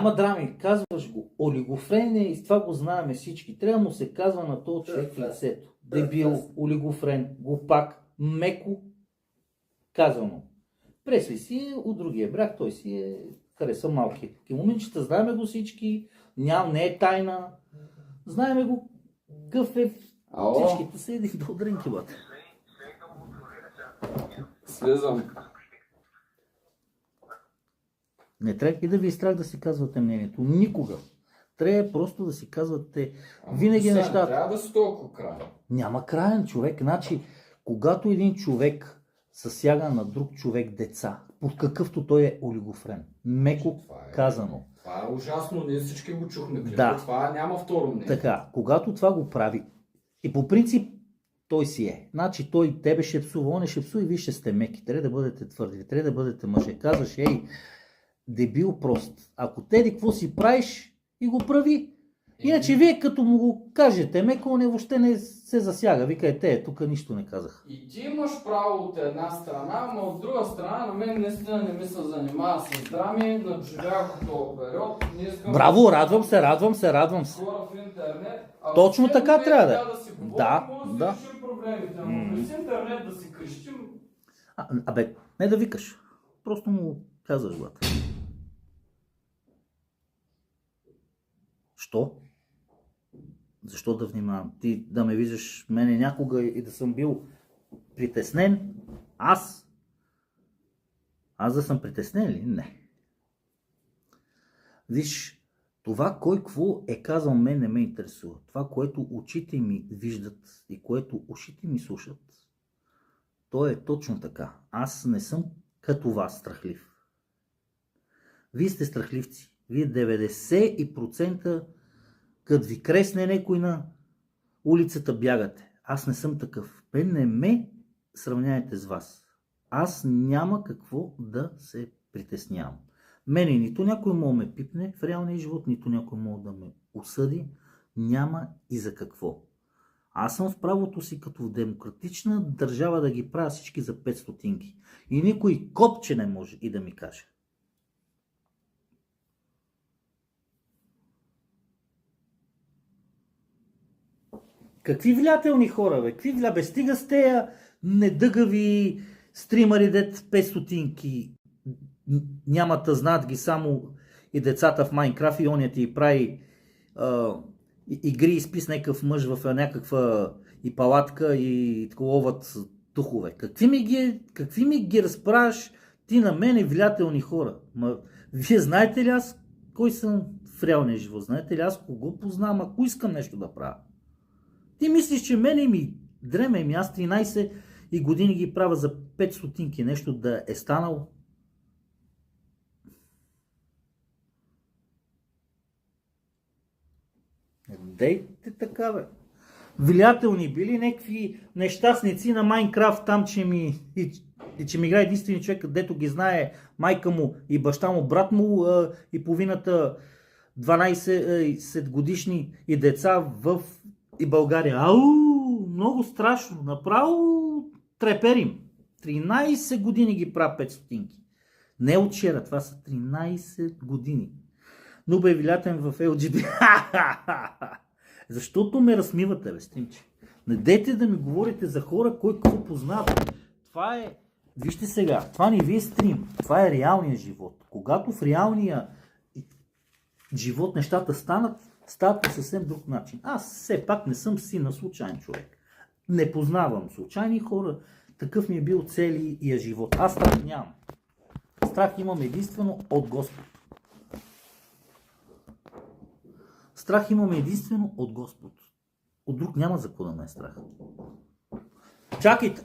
Няма драми, казваш го. Олигофрен е и с това го знаем всички. Трябва му се казва на този човек в лицето. Дебил, олигофрен, глупак, меко казано. Пресли си от другия бряг, той си хареса малки. Момичета, знаеме го всички, не е тайна. Знаеме го какъв е. Всичките са един до дринки, бат. Слизам. Не трябва и да ви е страх да си казвате мнението. Никога. Трябва просто да си казвате винаги нещата. Трябва да си толкова край. Няма краен човек. Значи, когато един човек съсяга на друг човек деца, по какъвто той е олигофрен, меко казано. Това е ужасно, ние всички го чухме. Да. Това няма второ мнение. Така, когато това го прави, и по принцип той си е. Значи той тебе ще псува, он ще псува и вие ще сте меки. Трябва да бъдете твърди, трябва да бъдете мъже. Казваш, дебил прост. Ако теди какво си правиш и го прави. Иначе вие като му го кажете, меко не въобще не се засяга. Викайте, тук нищо не казах. И ти имаш право от една страна, но от друга страна на мен наистина не ми се занимава с драми, надживях този период. Браво, радвам се. Хора в интернет. Точно така трябва да е. Да си говорим, Да. решим проблемите. Ама през интернет да си крещим. Не да викаш. Просто му казваш, брат. Що? Защо да внимавам? Ти да ме виждаш мене някога и да съм бил притеснен? Аз да съм притеснен ли? Не. Виж, това кой какво е казал мен не ме интересува. Това, което очите ми виждат и което ушите ми слушат, то е точно така. Аз не съм като вас страхлив. Вие сте страхливци. Вие 90% като ви кресне некой на улицата бягате. Аз не съм такъв. Не ме сравняйте с вас. Аз няма какво да се притеснявам. Мене нито някой мога ме пипне в реалния живот, нито някой мога да ме осъди. Няма и за какво. Аз съм в правото си като в демократична държава да ги правя всички за 5 стотинки. И никой копче не може и да ми каже. Какви влиятелни хора, бе? Какви стига с тея недъгави стримари, дет 5 стотинки. Няма да знаят ги само и децата в Майнкрафт и оня ти прави игри и спис някакъв мъж в някаква и палатка и ловат духове. Какви ми ги разправяш ти на мене влиятелни хора? Вие знаете ли аз кой съм в реалния живот? Знаете ли аз кого познавам, ако искам нещо да правя? Ти мислиш, че мене ми дреме аз 13 и години ги правя за 5 стотинки нещо да е станало? Дейте така, бе. Влиятелни били някакви нещастници на Майнкрафт там, че ми играе единствени човек, дето ги знае майка му и баща му, брат му и половината 12 годишни и деца в и България. Много страшно. Направо треперим. 13 години ги правя 5 стотинки. Не от вчера, това са 13 години. Но бе влиятен в LGB. Защото ме размивате, бе, стримче. Не дейте да ми говорите за хора, кой какво познават. Това е... Вижте сега, това не ви е стрим. Това е реалният живот. Когато в реалния живот нещата стават по съвсем друг начин. Аз все пак не съм син на случайен човек. Не познавам случайни хора. Такъв ми е бил целия живот. Аз страх нямам. Страх имам единствено от Господ. Страх имаме единствено от Господ. От друг няма за какво да ме е страх. Чакайте!